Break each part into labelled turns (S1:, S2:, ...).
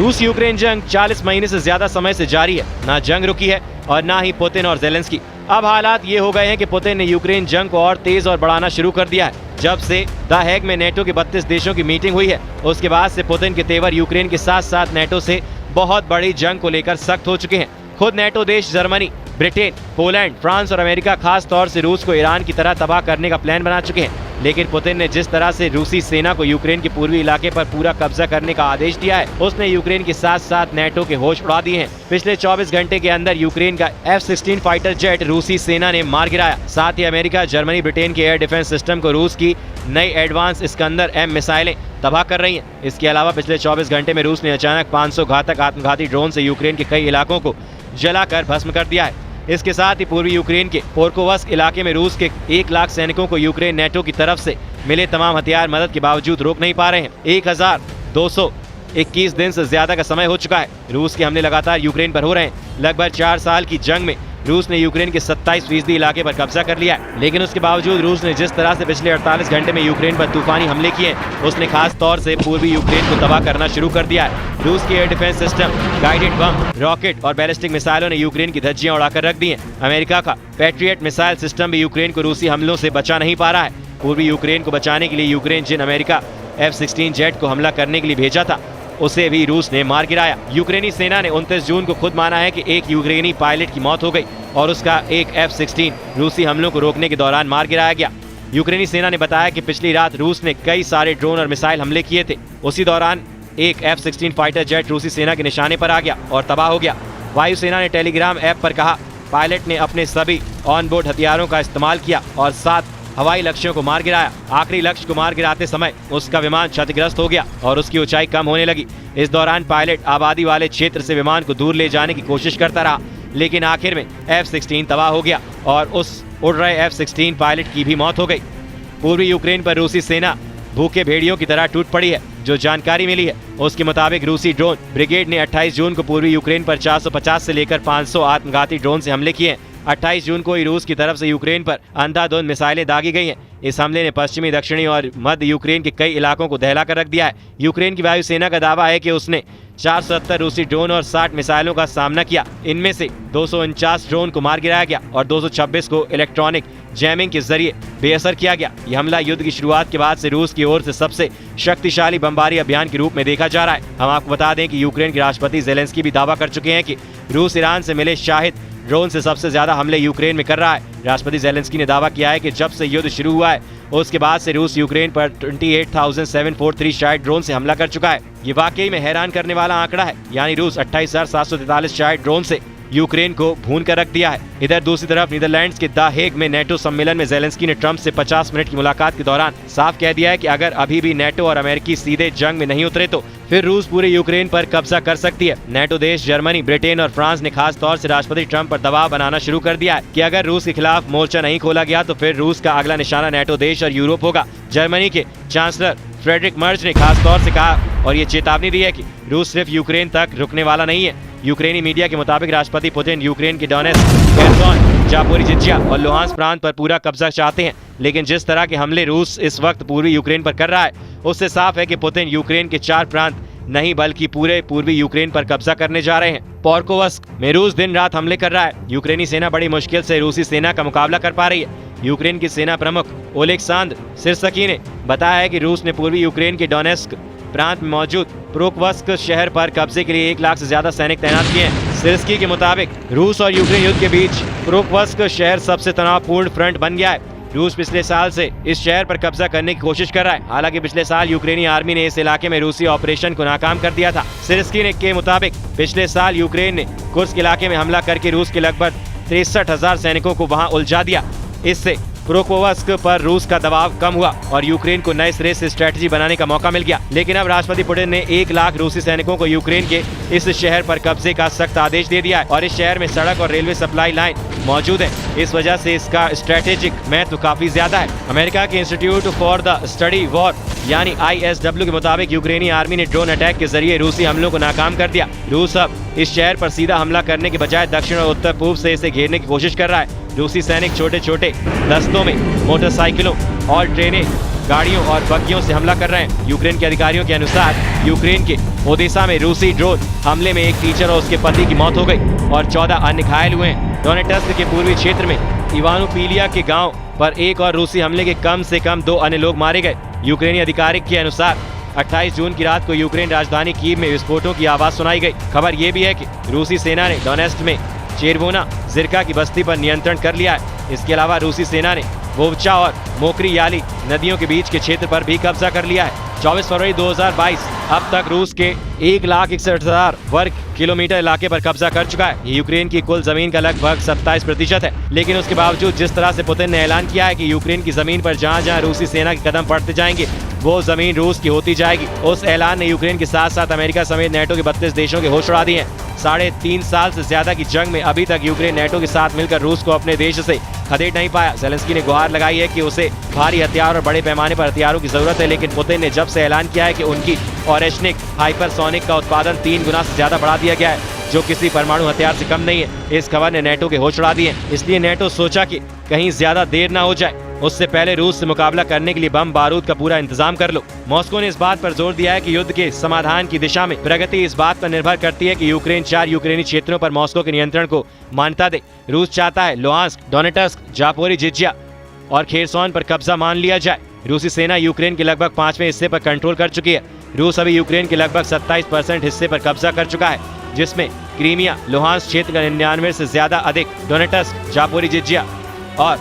S1: रूस यूक्रेन जंग 40 महीने से ज्यादा समय से जारी है। ना जंग रुकी है और ना ही पुतिन और ज़ेलेंस्की। अब हालात ये हो गए हैं कि पुतिन ने यूक्रेन जंग को और तेज और बढ़ाना शुरू कर दिया है। जब से द हेग में नेटो के 32 देशों की मीटिंग हुई है, उसके बाद से पुतिन के तेवर यूक्रेन के साथ साथ नेटो से बहुत बड़ी जंग को लेकर सख्त हो चुके हैं। खुद नेटो देश जर्मनी, ब्रिटेन, पोलैंड, फ्रांस और अमेरिका खास तौर से रूस को ईरान की तरह तबाह करने का प्लान बना चुके हैं। लेकिन पुतिन ने जिस तरह से रूसी सेना को यूक्रेन के पूर्वी इलाके पर पूरा कब्जा करने का आदेश दिया है, उसने यूक्रेन के साथ साथ नेटो के होश उड़ा दिए हैं। पिछले 24 घंटे के अंदर यूक्रेन का F-16 फाइटर जेट रूसी सेना ने मार गिराया। साथ ही अमेरिका, जर्मनी, ब्रिटेन के एयर डिफेंस सिस्टम को रूस की नई एडवांस इस्कंदर M मिसाइलें तबाह कर रही हैं। इसके अलावा पिछले 24 घंटे में रूस ने अचानक 500 घातक आत्मघाती ड्रोन से यूक्रेन के कई इलाकों को जलाकर भस्म कर दिया है। इसके साथ ही पूर्वी यूक्रेन के पोर्कोवस्क इलाके में रूस के 1 लाख सैनिकों को यूक्रेन नेटो की तरफ से मिले तमाम हथियार मदद के बावजूद रोक नहीं पा रहे हैं। 1221 दिन से ज्यादा का समय हो चुका है। रूस के हमले लगातार यूक्रेन पर हो रहे हैं। लगभग 4 साल की जंग में रूस ने यूक्रेन के 27% इलाके पर कब्जा कर लिया है। लेकिन उसके बावजूद रूस ने जिस तरह से पिछले 48 घंटे में यूक्रेन पर तूफानी हमले किए हैं, उसने खास तौर से पूर्वी यूक्रेन को तबाह करना शुरू कर दिया है। रूस के air defence system, guided bomb, rocket और बैलिस्टिक मिसाइलों ने यूक्रेन की धज्जियां उड़ाकर रख दी हैं। अमेरिका का पैट्रियट मिसाइल सिस्टम भी यूक्रेन को रूसी हमलों से बचा नहीं पा रहा है। पूर्वी यूक्रेन को बचाने के लिए यूक्रेन जिन अमेरिका F-16 जेट को हमला करने के लिए भेजा था, उसे भी रूस ने मार गिराया। यूक्रेनी सेना ने 29 जून को खुद माना है कि एक यूक्रेनी पायलट की मौत हो गई और उसका एक F-16 रूसी हमलों को रोकने के दौरान मार गिराया गया। यूक्रेनी सेना ने बताया कि पिछली रात रूस ने कई सारे ड्रोन और मिसाइल हमले किए थे। उसी दौरान एक F-16 फाइटर जेट रूसी सेना के निशाने पर आ गया और तबाह हो गया। वायुसेना ने टेलीग्राम ऐप पर कहा, पायलट ने अपने सभी ऑनबोर्ड हथियारों का इस्तेमाल किया और 7 हवाई लक्ष्यों को मार गिराया। आखिरी लक्ष्य को मार गिराते समय उसका विमान क्षतिग्रस्त हो गया और उसकी ऊंचाई कम होने लगी। इस दौरान पायलट आबादी वाले क्षेत्र से विमान को दूर ले जाने की कोशिश करता रहा, लेकिन आखिर में F-16 तबाह हो गया और उस उड़ रहे F-16 पायलट की भी मौत हो गई। पूर्वी यूक्रेन पर रूसी सेना भूखे भेड़ियों की तरह टूट पड़ी है। जो जानकारी मिली है उसके मुताबिक रूसी ड्रोन ब्रिगेड ने 28 जून को पूर्वी यूक्रेन पर 450 से लेकर 500 आत्मघाती ड्रोन से हमले किए हैं। 28 जून को ही रूस की तरफ से यूक्रेन पर अंधाधुंध मिसाइलें दागी गई हैं। इस हमले ने पश्चिमी, दक्षिणी और मध्य यूक्रेन के कई इलाकों को दहला कर रख दिया है। यूक्रेन की वायुसेना का दावा है कि उसने 470 रूसी ड्रोन और 60 मिसाइलों का सामना किया। इनमें से 249 ड्रोन को मार गिराया गया और 226 को इलेक्ट्रॉनिक जैमिंग के जरिए बेअसर किया गया। यह हमला युद्ध की शुरुआत के बाद से रूस की ओर से सबसे शक्तिशाली बमबारी अभियान के रूप में देखा जा रहा है। हम आपको बता दें कि यूक्रेन के राष्ट्रपति ज़ेलेंस्की भी दावा कर चुके हैं कि रूस ईरान से मिले शाहिद ड्रोन से सबसे ज्यादा हमले यूक्रेन में कर रहा है। राष्ट्रपति ज़ेलेंस्की ने दावा किया है कि जब से युद्ध शुरू हुआ है उसके बाद से रूस यूक्रेन पर 28,743 शाहिद ड्रोन से हमला कर चुका है। ये वाकई में हैरान करने वाला आंकड़ा है। यानी रूस 28,743 शाहिद ड्रोन से यूक्रेन को भून कर रख दिया है। इधर दूसरी तरफ नीदरलैंड्स के द हेग में नेटो सम्मेलन में ज़ेलेंस्की ने ट्रंप से 50 मिनट की मुलाकात के दौरान साफ कह दिया है कि अगर अभी भी नेटो और अमेरिकी सीधे जंग में नहीं उतरे तो फिर रूस पूरे यूक्रेन पर कब्जा कर सकती है। नेटो देश जर्मनी, ब्रिटेन और फ्रांस ने खास तौर से राष्ट्रपति ट्रंप पर दबाव बनाना शुरू कर दिया है कि अगर रूस के खिलाफ मोर्चा नहीं खोला गया तो फिर रूस का अगला निशाना नेटो देश और यूरोप होगा। जर्मनी के चांसलर फ्रेडरिक मर्ज ने खास तौर से कहा और ये चेतावनी दी है कि रूस सिर्फ यूक्रेन तक रुकने वाला नहीं है। यूक्रेनी मीडिया के मुताबिक राष्ट्रपति पुतिन यूक्रेन के डोनेट्स्क, खेर्सोन, जापोरिजिया और लुहांस्क प्रांत पर पूरा कब्जा चाहते हैं। लेकिन जिस तरह के हमले रूस इस वक्त पूर्वी यूक्रेन पर कर रहा है उससे साफ है कि पुतिन यूक्रेन के 4 प्रांत नहीं बल्कि पूरे पूर्वी यूक्रेन पर कब्जा करने जा रहे हैं। पोर्कोवस्क में रूस दिन रात हमले कर रहा है। यूक्रेनी सेना बड़ी मुश्किल से रूसी सेना का मुकाबला कर पा रही है। यूक्रेन की सेना प्रमुख ओलेक्सांद्र सिरस्की ने बताया है कि रूस ने पूर्वी यूक्रेन के डोनेट्स्क प्रांत में मौजूद पोर्कोवस्क शहर पर कब्जे के लिए 1 लाख से ज्यादा सैनिक तैनात किए हैं। सिरस्की के मुताबिक रूस और यूक्रेन युद्ध के बीच पोर्कोवस्क शहर सबसे तनावपूर्ण फ्रंट बन गया है। रूस पिछले साल से इस शहर पर कब्जा करने की कोशिश कर रहा है। हालांकि पिछले साल यूक्रेनी आर्मी ने इस इलाके में रूसी ऑपरेशन को नाकाम कर दिया था। सिरस्की ने के मुताबिक पिछले साल यूक्रेन ने कुर्स्क इलाके में हमला करके रूस के लगभग 63,000 सैनिकों को वहां उलझा दिया। इससे पोर्कोवस्क पर रूस का दबाव कम हुआ और यूक्रेन को नए सिरे से स्ट्रेटजी बनाने का मौका मिल गया। लेकिन अब राष्ट्रपति पुतिन ने 1 लाख रूसी सैनिकों को यूक्रेन के इस शहर पर कब्जे का सख्त आदेश दे दिया है और इस शहर में सड़क और रेलवे सप्लाई लाइन मौजूद है। इस वजह से इसका स्ट्रेटेजिक महत्व काफी ज्यादा है। अमेरिका के institute for the study war यानी ISW के मुताबिक यूक्रेनी आर्मी ने ड्रोन अटैक के जरिए रूसी हमलों को नाकाम कर दिया। रूस अब इस शहर पर सीधा हमला करने के बजाय दक्षिण और उत्तर पूर्व से इसे घेरने की कोशिश कर रहा है। रूसी सैनिक छोटे छोटे दस्तों में मोटरसाइकिलों, और ट्रेनें, गाड़ियों और बग्गियों से हमला कर रहे हैं। यूक्रेन के अधिकारियों के अनुसार यूक्रेन के ओदेसा में रूसी ड्रोन हमले में एक टीचर और उसके पति की मौत हो गई और 14 अन्य घायल हुए हैं। डोनेट्स्क के पूर्वी क्षेत्र में इवानोपिलिया के गांव पर एक और रूसी हमले के कम से कम 2 अन्य लोग मारे गए। यूक्रेनी अधिकारिक के अनुसार 28 जून की रात को यूक्रेन राजधानी कीव में विस्फोटों की आवाज सुनाई गई। खबर ये भी है कि रूसी सेना ने डोनेट्स्क में चेरवोना जिरका की बस्ती पर नियंत्रण कर लिया है। इसके अलावा रूसी सेना ने वोवचा और मोकरी याली नदियों के बीच के क्षेत्र पर भी कब्जा कर लिया है। 24 फरवरी 2022 अब तक रूस के 1,61,000 वर्ग किलोमीटर इलाके पर कब्जा कर चुका है। ये यूक्रेन की कुल जमीन का लगभग 27% है। लेकिन उसके बावजूद जिस तरह से पुतिन ने ऐलान किया है कि यूक्रेन की जमीन पर जहां-जहां रूसी सेना के कदम पड़ते जाएंगे वो जमीन रूस की होती जाएगी। उस ऐलान ने यूक्रेन के साथ साथ अमेरिका समेत नेटो के 32 देशों के होश उड़ा दिए हैं। 3.5 साल से ज्यादा की जंग में अभी तक यूक्रेन नेटो के साथ मिलकर रूस को अपने देश से खदेड़ नहीं पाया। ज़ेलेंस्की ने गुहार लगाई है कि उसे भारी हथियार और बड़े पैमाने पर हथियारों की जरूरत है, लेकिन पुतिन ने जब से ऐलान किया है कि उनकी ऑरेशनिक हाइपरसोनिक का उत्पादन 3 गुना से ज्यादा बढ़ा दिया गया है, जो किसी परमाणु हथियार से कम नहीं है। इस खबर ने नेटो के होश उड़ा दिए। इसलिए नेटो सोचा कि कहीं ज्यादा देर ना हो जाए, उससे पहले रूस से मुकाबला करने के लिए बम बारूद का पूरा इंतजाम कर लो। मॉस्को ने इस बात पर जोर दिया है कि युद्ध के समाधान की दिशा में प्रगति इस बात पर निर्भर करती है कि यूक्रेन 4 यूक्रेनी क्षेत्रों पर मॉस्को के नियंत्रण को मान्यता दे। रूस चाहता है लुहांस्क, डोनेट्स्क, जापोरिजिज्या और खेरसोन पर कब्जा मान लिया जाए। रूसी सेना यूक्रेन के लगभग 5वें हिस्से पर कंट्रोल कर चुकी है। रूस अभी यूक्रेन के लगभग 27% हिस्से पर कब्जा कर चुका है, जिसमें क्रीमिया, लुहांस्क क्षेत्र का 99 से ज्यादा अधिक, डोनेट्स्क, जापोरिजिज्या और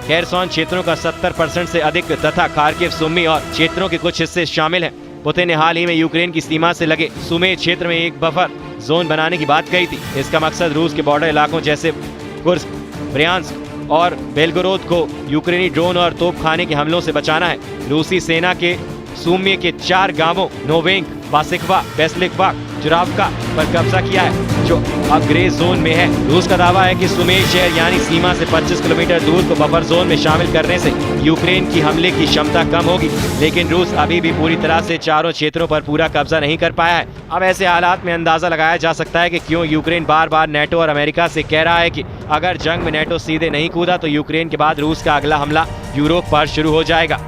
S1: खेरसोन क्षेत्रों का 70% से अधिक तथा खार्किव, सुमी और क्षेत्रों के कुछ हिस्से शामिल हैं। पुतिन ने हाल ही में यूक्रेन की सीमा से लगे सुमे क्षेत्र में एक बफर जोन बनाने की बात कही थी। इसका मकसद रूस के बॉर्डर इलाकों जैसे कुर्स्क, ब्रियांस्क और बेलगोरोद को यूक्रेनी ड्रोन और तोपखाने के हमलों से बचाना है। रूसी सेना के सुमे के 4 गांवों नोवेंक, बासिकवा, बेस्लिकवा, जुरावका पर कब्जा किया है, जो अब ग्रे जोन में है। रूस का दावा है कि सुमे शहर यानी सीमा से 25 किलोमीटर दूर को बफर जोन में शामिल करने से यूक्रेन की हमले की क्षमता कम होगी, लेकिन रूस अभी भी पूरी तरह से चारों क्षेत्रों पर पूरा कब्जा नहीं कर पाया है। अब ऐसे हालात में अंदाजा लगाया जा सकता है कि क्यों यूक्रेन बार बार नेटो और अमेरिका से कह रहा है कि अगर जंग में नेटो सीधे नहीं कूदा तो यूक्रेन के बाद रूस का अगला हमला यूरोप पर शुरू हो जाएगा।